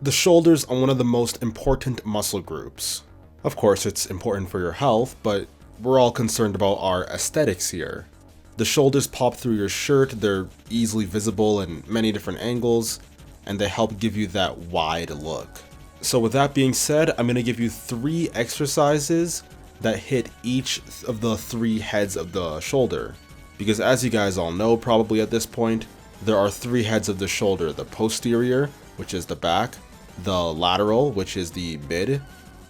The shoulders are one of the most important muscle groups. Of course, it's important for your health, but we're all concerned about our aesthetics here. The shoulders pop through your shirt, they're easily visible in many different angles, and they help give you that wide look. So with that being said, I'm going to give you 3 exercises that hit each of the 3 heads of the shoulder. Because as you guys all know probably at this point, there are 3 heads of the shoulder: the posterior, which is the back, the lateral, which is the mid,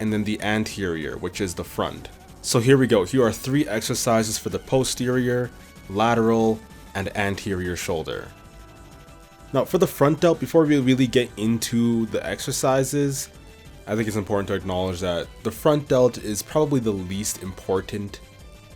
and then the anterior, which is the front. So here we go. Here are 3 exercises for the posterior, lateral, and anterior shoulder. Now for the front delt, before we really get into the exercises, I think it's important to acknowledge that the front delt is probably the least important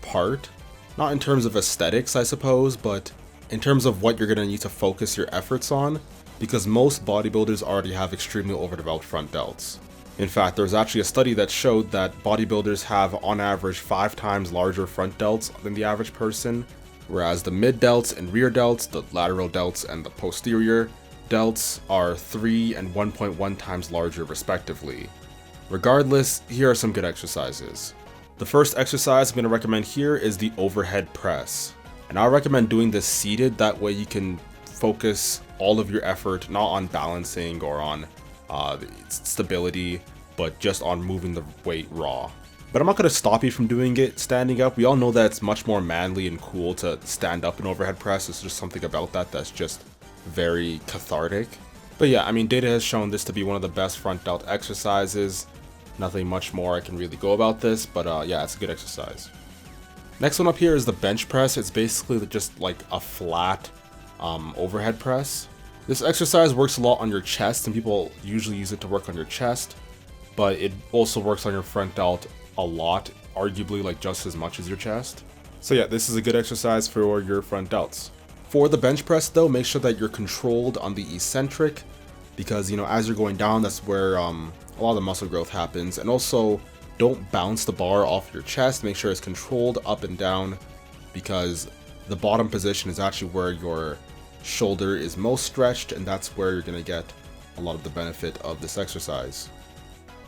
part. Not in terms of aesthetics, I suppose, but in terms of what you're going to need to focus your efforts on, because most bodybuilders already have extremely overdeveloped front delts. In fact, there was actually a study that showed that bodybuilders have on average 5 times larger front delts than the average person, whereas the mid delts and rear delts, the lateral delts and the posterior delts, are 3 and 1.1 times larger respectively. Regardless, here are some good exercises. The first exercise I'm going to recommend here is the overhead press. And I recommend doing this seated, that way you can focus all of your effort not on balancing or on stability, but just on moving the weight raw. But I'm not going to stop you from doing it standing up. We all know that it's much more manly and cool to stand up in overhead press. It's just something about that that's just very cathartic. But yeah, I mean, data has shown this to be one of the best front delt exercises. Nothing much more I can really go about this, but yeah, it's a good exercise. Next one up here is the bench press. It's basically just like a flat overhead press. This exercise works a lot on your chest, and people usually use it to work on your chest, but it also works on your front delt a lot, arguably like just as much as your chest. So yeah, this is a good exercise for your front delts. For the bench press though, make sure that you're controlled on the eccentric, because you know, as you're going down, that's where a lot of the muscle growth happens. And also, don't bounce the bar off your chest. Make sure it's controlled up and down, because the bottom position is actually where your shoulder is most stretched, and that's where you're going to get a lot of the benefit of this exercise.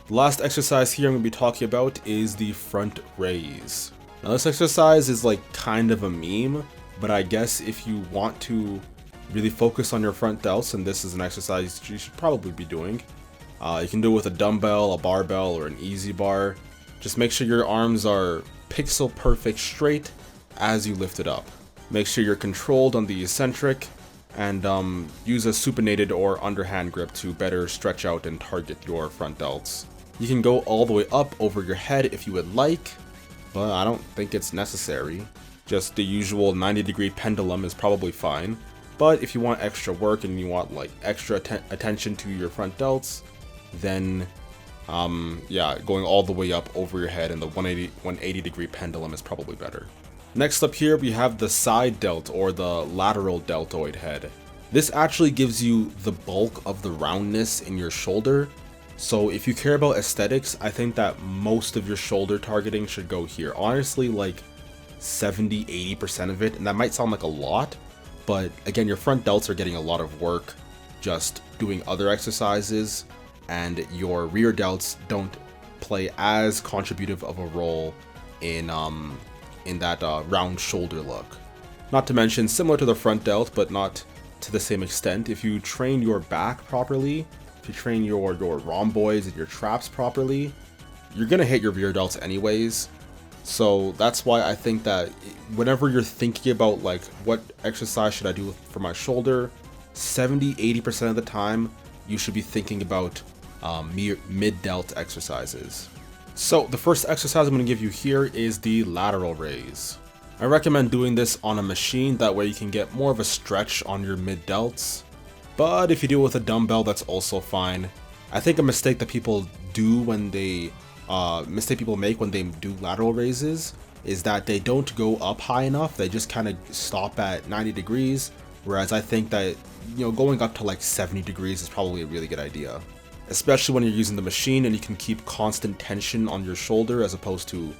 The last exercise here I'm going to be talking about is the front raise. Now this exercise is like kind of a meme, but I guess if you want to really focus on your front delts, and this is an exercise you should probably be doing. You can do it with a dumbbell, a barbell, or an easy bar. Just make sure your arms are pixel perfect straight as you lift it up. Make sure you're controlled on the eccentric, and use a supinated or underhand grip to better stretch out and target your front delts. You can go all the way up over your head if you would like, but I don't think it's necessary. Just the usual 90-degree pendulum is probably fine. But if you want extra work and you want like extra attention to your front delts, then yeah, going all the way up over your head in the 180 degree pendulum is probably better. Next up here we have the side delt, or the lateral deltoid head. This actually gives you the bulk of the roundness in your shoulder. So if you care about aesthetics, I think that most of your shoulder targeting should go here. Honestly, like 70-80% of it, and that might sound like a lot, but again, your front delts are getting a lot of work just doing other exercises, and your rear delts don't play as contributive of a role in that round shoulder look. Not to mention, similar to the front delt, but not to the same extent, if you train your back properly, if you train your rhomboids and your traps properly, you're gonna hit your rear delts anyways. So that's why I think that whenever you're thinking about like what exercise should I do for my shoulder, 70-80% of the time you should be thinking about mid-delt exercises. So the first exercise I'm going to give you here is the lateral raise. I recommend doing this on a machine, that way you can get more of a stretch on your mid-delts. But if you do it with a dumbbell, that's also fine. I think a mistake that people do when they make when they do lateral raises is that they don't go up high enough. They just kind of stop at 90 degrees, whereas I think that, you know, going up to like 70 degrees is probably a really good idea, especially when you're using the machine and you can keep constant tension on your shoulder, as opposed to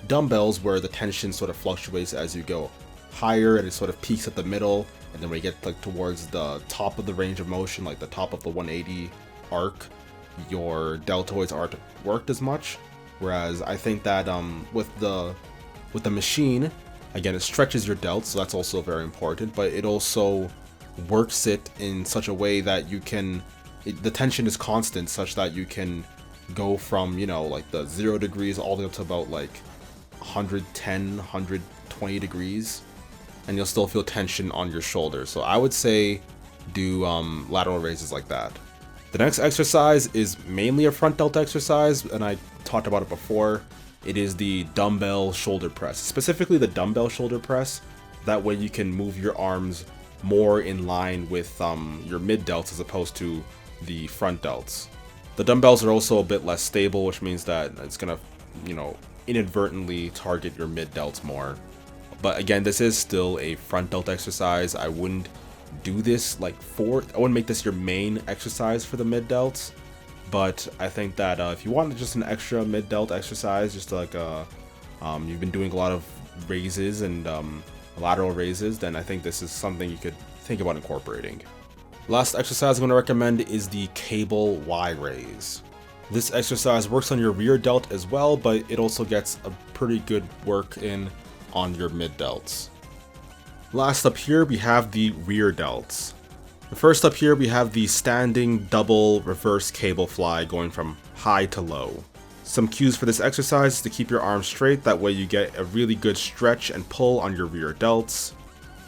dumbbells where the tension sort of fluctuates as you go higher, and it sort of peaks at the middle, and then when you get like towards the top of the range of motion, like the top of the 180 arc, your deltoids aren't worked as much. Whereas I think that with the machine, again, it stretches your delts, so that's also very important, but it also works it in such a way that you can, the tension is constant such that you can go from, you know, like the 0 degrees all the way up to about like 110, 120 degrees, and you'll still feel tension on your shoulders. So I would say do lateral raises like that. The next exercise is mainly a front delt exercise, and I talked about it before. It is the dumbbell shoulder press, specifically the dumbbell shoulder press. That way you can move your arms more in line with your mid delts as opposed to the front delts. The dumbbells are also a bit less stable, which means that it's gonna, you know, inadvertently target your mid delts more. But again, this is still a front delt exercise. I wouldn't do this I wouldn't make this your main exercise for the mid delts. But I think that if you want just an extra mid delt exercise, just like you've been doing a lot of raises and lateral raises, then I think this is something you could think about incorporating. Last exercise I'm going to recommend is the cable Y raise. This exercise works on your rear delt as well, but it also gets a pretty good work in on your mid delts. Last up here we have the rear delts. First up here we have the standing double reverse cable fly going from high to low. Some cues for this exercise is to keep your arms straight, that way you get a really good stretch and pull on your rear delts.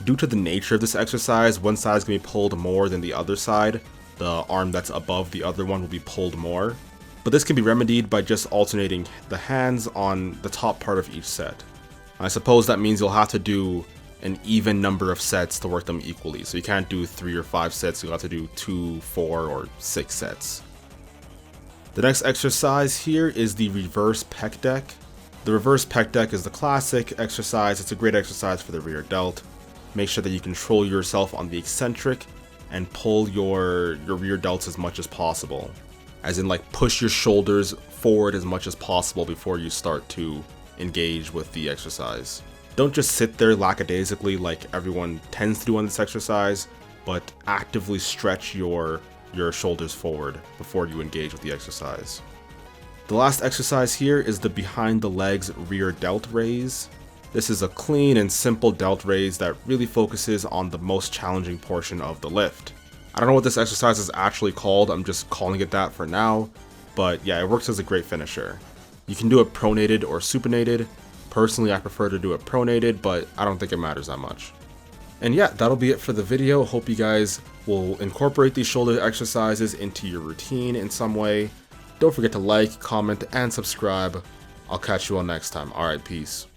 Due to the nature of this exercise, one side is going to be pulled more than the other side. The arm that's above the other one will be pulled more. But this can be remedied by just alternating the hands on the top part of each set. I suppose that means you'll have to do an even number of sets to work them equally. So you can't do 3 or 5 sets, you'll have to do 2, 4, or 6 sets. The next exercise here is the reverse pec deck. The reverse pec deck is the classic exercise. It's a great exercise for the rear delt. Make sure that you control yourself on the eccentric and pull your rear delts as much as possible. As in, like, push your shoulders forward as much as possible before you start to engage with the exercise. Don't just sit there lackadaisically like everyone tends to do on this exercise, but actively stretch your shoulders forward before you engage with the exercise. The last exercise here is the behind the legs rear delt raise. This is a clean and simple delt raise that really focuses on the most challenging portion of the lift. I don't know what this exercise is actually called, I'm just calling it that for now, but yeah, it works as a great finisher. You can do it pronated or supinated. Personally, I prefer to do it pronated, but I don't think it matters that much. And yeah, that'll be it for the video. Hope you guys will incorporate these shoulder exercises into your routine in some way. Don't forget to like, comment, and subscribe. I'll catch you all next time. Alright, peace.